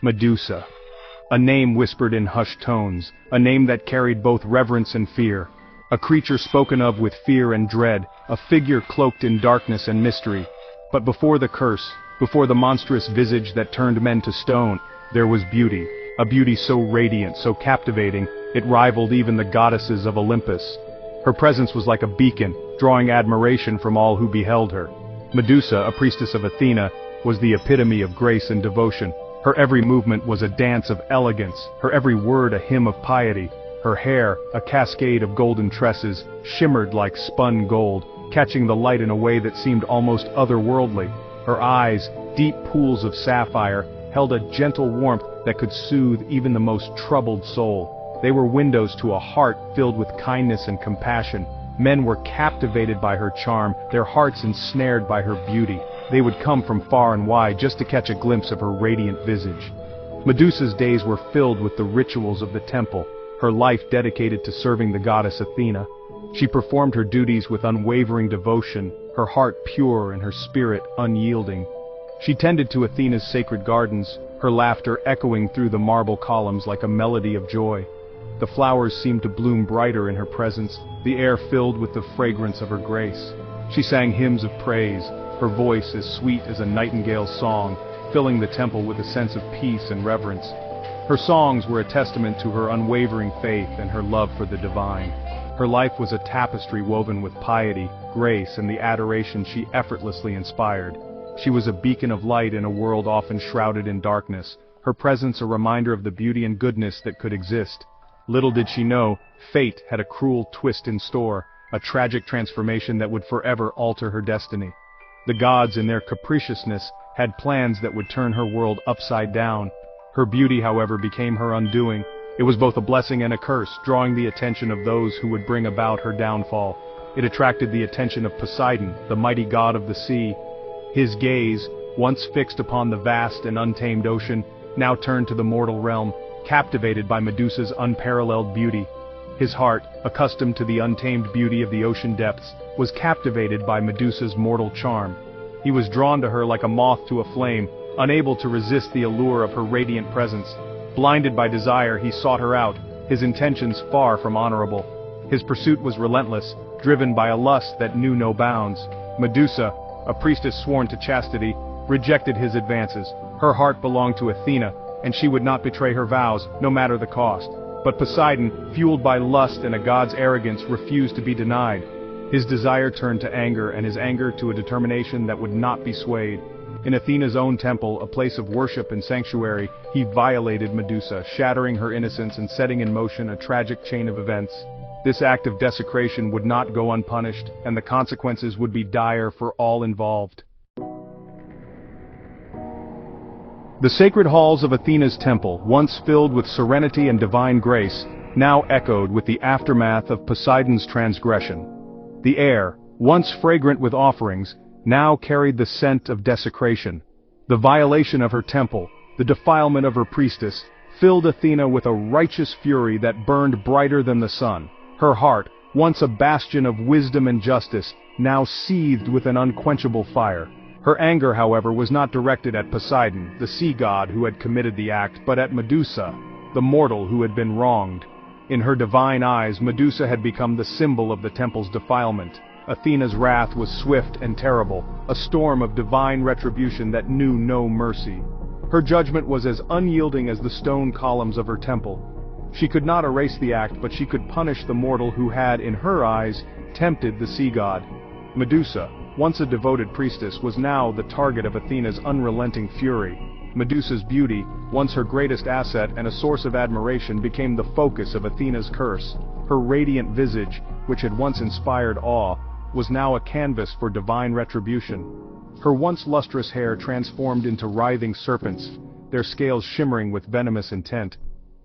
Medusa. A name whispered in hushed tones, a name that carried both reverence and fear. A creature spoken of with fear and dread, a figure cloaked in darkness and mystery. But before the curse, before the monstrous visage that turned men to stone, there was beauty, a beauty so radiant, so captivating, it rivaled even the goddesses of Olympus. Her presence was like a beacon, drawing admiration from all who beheld her. Medusa, a priestess of Athena, was the epitome of grace and devotion. Her every movement was a dance of elegance, her every word a hymn of piety. Her hair, a cascade of golden tresses, shimmered like spun gold, catching the light in a way that seemed almost otherworldly. Her eyes, deep pools of sapphire, held a gentle warmth that could soothe even the most troubled soul. They were windows to a heart filled with kindness and compassion. Men were captivated by her charm, their hearts ensnared by her beauty. They would come from far and wide just to catch a glimpse of her radiant visage. Medusa's days were filled with the rituals of the temple, her life dedicated to serving the goddess Athena. She performed her duties with unwavering devotion, her heart pure and her spirit unyielding. She tended to Athena's sacred gardens, her laughter echoing through the marble columns like a melody of joy. The flowers seemed to bloom brighter in her presence, the air filled with the fragrance of her grace. She sang hymns of praise, her voice as sweet as a nightingale's song, filling the temple with a sense of peace and reverence. Her songs were a testament to her unwavering faith and her love for the divine. Her life was a tapestry woven with piety, grace, and the adoration she effortlessly inspired. She was a beacon of light in a world often shrouded in darkness, her presence a reminder of the beauty and goodness that could exist. Little did she know, fate had a cruel twist in store, a tragic transformation that would forever alter her destiny. The gods, in their capriciousness, had plans that would turn her world upside down. Her beauty, however, became her undoing. It was both a blessing and a curse, drawing the attention of those who would bring about her downfall. It attracted the attention of Poseidon, the mighty god of the sea. His gaze, once fixed upon the vast and untamed ocean, now turned to the mortal realm, captivated by Medusa's unparalleled beauty. His heart, accustomed to the untamed beauty of the ocean depths, was captivated by Medusa's mortal charm. He was drawn to her like a moth to a flame, unable to resist the allure of her radiant presence. Blinded by desire, he sought her out, his intentions far from honorable. His pursuit was relentless, driven by a lust that knew no bounds. Medusa, a priestess sworn to chastity, rejected his advances. Her heart belonged to Athena, and she would not betray her vows, no matter the cost. But Poseidon, fueled by lust and a god's arrogance, refused to be denied. His desire turned to anger, and his anger to a determination that would not be swayed. In Athena's own temple, a place of worship and sanctuary, he violated Medusa, shattering her innocence and setting in motion a tragic chain of events. This act of desecration would not go unpunished, and the consequences would be dire for all involved. The sacred halls of Athena's temple, once filled with serenity and divine grace, now echoed with the aftermath of Poseidon's transgression. The air, once fragrant with offerings, now carried the scent of desecration. The violation of her temple, the defilement of her priestess, filled Athena with a righteous fury that burned brighter than the sun. Her heart, once a bastion of wisdom and justice, now seethed with an unquenchable fire. Her anger, however, was not directed at Poseidon, the sea god who had committed the act, but at Medusa, the mortal who had been wronged. In her divine eyes, Medusa had become the symbol of the temple's defilement. Athena's wrath was swift and terrible, a storm of divine retribution that knew no mercy. Her judgment was as unyielding as the stone columns of her temple. She could not erase the act, but she could punish the mortal who had, in her eyes, tempted the sea god. Medusa, once a devoted priestess, was now the target of Athena's unrelenting fury. Medusa's beauty, once her greatest asset and a source of admiration, became the focus of Athena's curse. Her radiant visage, which had once inspired awe, was now a canvas for divine retribution. Her once lustrous hair transformed into writhing serpents, their scales shimmering with venomous intent.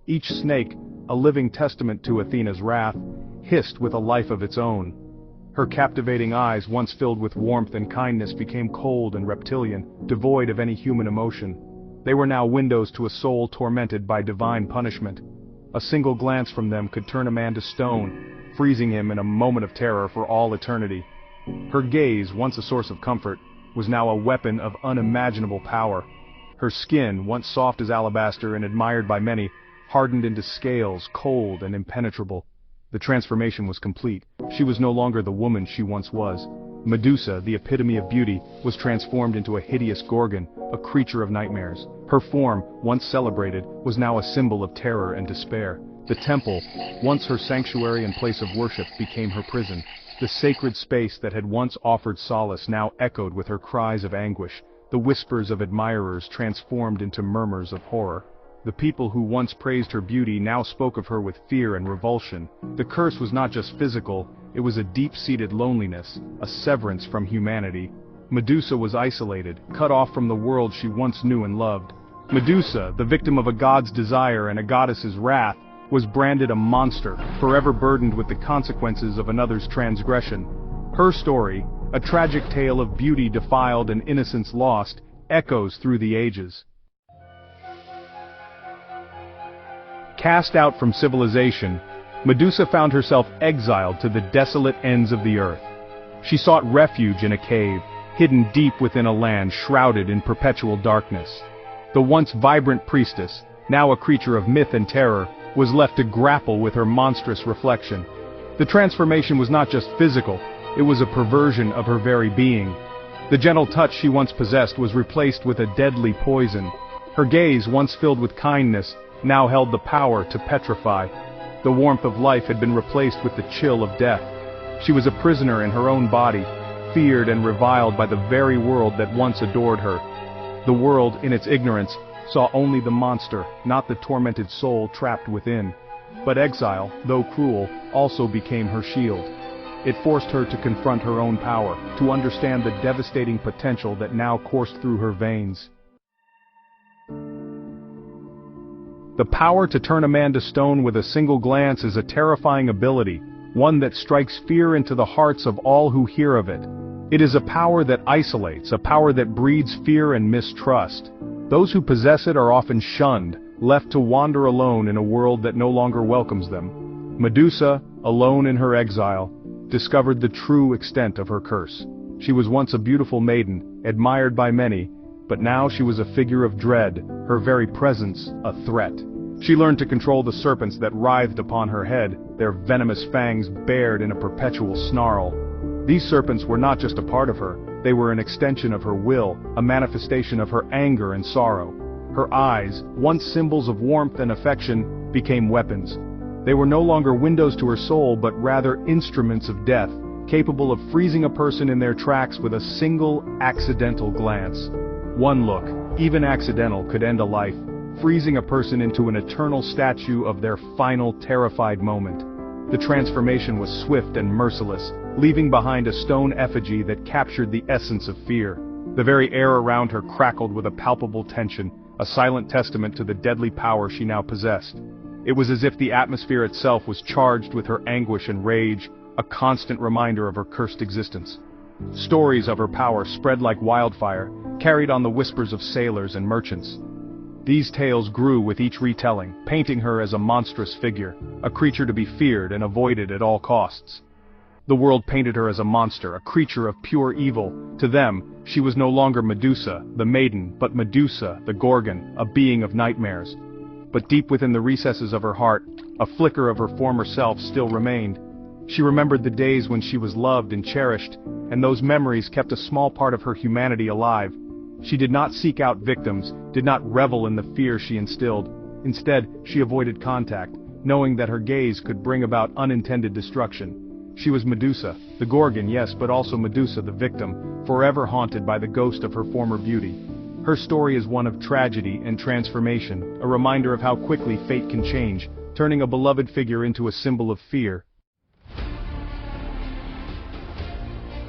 Each snake, a living testament to Athena's wrath, hissed with a life of its own. Her captivating eyes, once filled with warmth and kindness, became cold and reptilian, devoid of any human emotion. They were now windows to a soul tormented by divine punishment. A single glance from them could turn a man to stone, freezing him in a moment of terror for all eternity. Her gaze, once a source of comfort, was now a weapon of unimaginable power. Her skin, once soft as alabaster and admired by many, hardened into scales, cold and impenetrable. The transformation was complete. She was no longer the woman she once was. Medusa, the epitome of beauty, was transformed into a hideous Gorgon, a creature of nightmares. Her form, once celebrated, was now a symbol of terror and despair. The temple, once her sanctuary and place of worship, became her prison. The sacred space that had once offered solace now echoed with her cries of anguish. The whispers of admirers transformed into murmurs of horror. The people who once praised her beauty now spoke of her with fear and revulsion. The curse was not just physical, it was a deep-seated loneliness, a severance from humanity. Medusa was isolated, cut off from the world she once knew and loved. Medusa, the victim of a god's desire and a goddess's wrath, was branded a monster, forever burdened with the consequences of another's transgression. Her story, a tragic tale of beauty defiled and innocence lost, echoes through the ages. Cast out from civilization, Medusa found herself exiled to the desolate ends of the earth. She sought refuge in a cave, hidden deep within a land shrouded in perpetual darkness. The once vibrant priestess, now a creature of myth and terror, was left to grapple with her monstrous reflection. The transformation was not just physical, it was a perversion of her very being. The gentle touch she once possessed was replaced with a deadly poison. Her gaze, once filled with kindness, now held the power to petrify. The warmth of life had been replaced with the chill of death. She was a prisoner in her own body, feared and reviled by the very world that once adored her. The world, in its ignorance, saw only the monster, not the tormented soul trapped within. But exile, though cruel, also became her shield. It forced her to confront her own power, to understand the devastating potential that now coursed through her veins. The power to turn a man to stone with a single glance is a terrifying ability, one that strikes fear into the hearts of all who hear of it. It is a power that isolates, a power that breeds fear and mistrust. Those who possess it are often shunned, left to wander alone in a world that no longer welcomes them. Medusa, alone in her exile, discovered the true extent of her curse. She was once a beautiful maiden, admired by many, but now she was a figure of dread, her very presence a threat. She learned to control the serpents that writhed upon her head, their venomous fangs bared in a perpetual snarl. These serpents were not just a part of her, they were an extension of her will, a manifestation of her anger and sorrow. Her eyes, once symbols of warmth and affection, became weapons. They were no longer windows to her soul, but rather instruments of death, capable of freezing a person in their tracks with a single, accidental glance. One look, even accidental, could end a life, freezing a person into an eternal statue of their final terrified moment. The transformation was swift and merciless, leaving behind a stone effigy that captured the essence of fear. The very air around her crackled with a palpable tension, a silent testament to the deadly power she now possessed. It was as if the atmosphere itself was charged with her anguish and rage, a constant reminder of her cursed existence. Stories of her power spread like wildfire, carried on the whispers of sailors and merchants. These tales grew with each retelling, painting her as a monstrous figure, a creature to be feared and avoided at all costs. The world painted her as a monster, a creature of pure evil. To them, she was no longer Medusa, the maiden, but Medusa, the Gorgon, a being of nightmares. But deep within the recesses of her heart, a flicker of her former self still remained. She remembered the days when she was loved and cherished, and those memories kept a small part of her humanity alive. She did not seek out victims, did not revel in the fear she instilled. Instead, she avoided contact, knowing that her gaze could bring about unintended destruction. She was Medusa, the Gorgon, yes, but also Medusa, the victim, forever haunted by the ghost of her former beauty. Her story is one of tragedy and transformation, a reminder of how quickly fate can change, turning a beloved figure into a symbol of fear.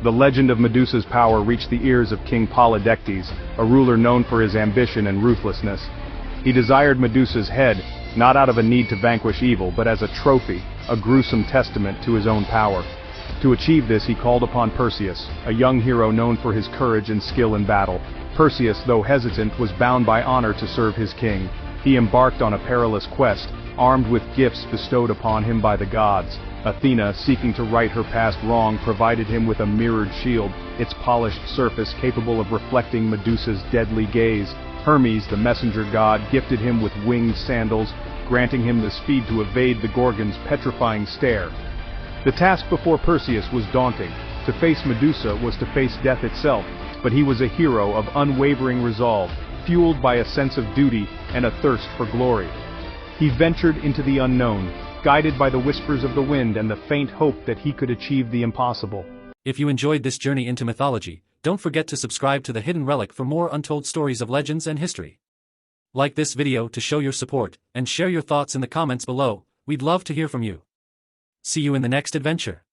The legend of Medusa's power reached the ears of King Polydectes, a ruler known for his ambition and ruthlessness. He desired Medusa's head, not out of a need to vanquish evil, but as a trophy, a gruesome testament to his own power. To achieve this, he called upon Perseus, a young hero known for his courage and skill in battle. Perseus, though hesitant, was bound by honor to serve his king. He embarked on a perilous quest, armed with gifts bestowed upon him by the gods. Athena, seeking to right her past wrong, provided him with a mirrored shield, its polished surface capable of reflecting Medusa's deadly gaze. Hermes, the messenger god, gifted him with winged sandals, granting him the speed to evade the Gorgon's petrifying stare. The task before Perseus was daunting. To face Medusa was to face death itself, but he was a hero of unwavering resolve, fueled by a sense of duty and a thirst for glory. He ventured into the unknown, guided by the whispers of the wind and the faint hope that he could achieve the impossible. If you enjoyed this journey into mythology, don't forget to subscribe to the Hidden Relic for more untold stories of legends and history. Like this video to show your support, and share your thoughts in the comments below. We'd love to hear from you. See you in the next adventure.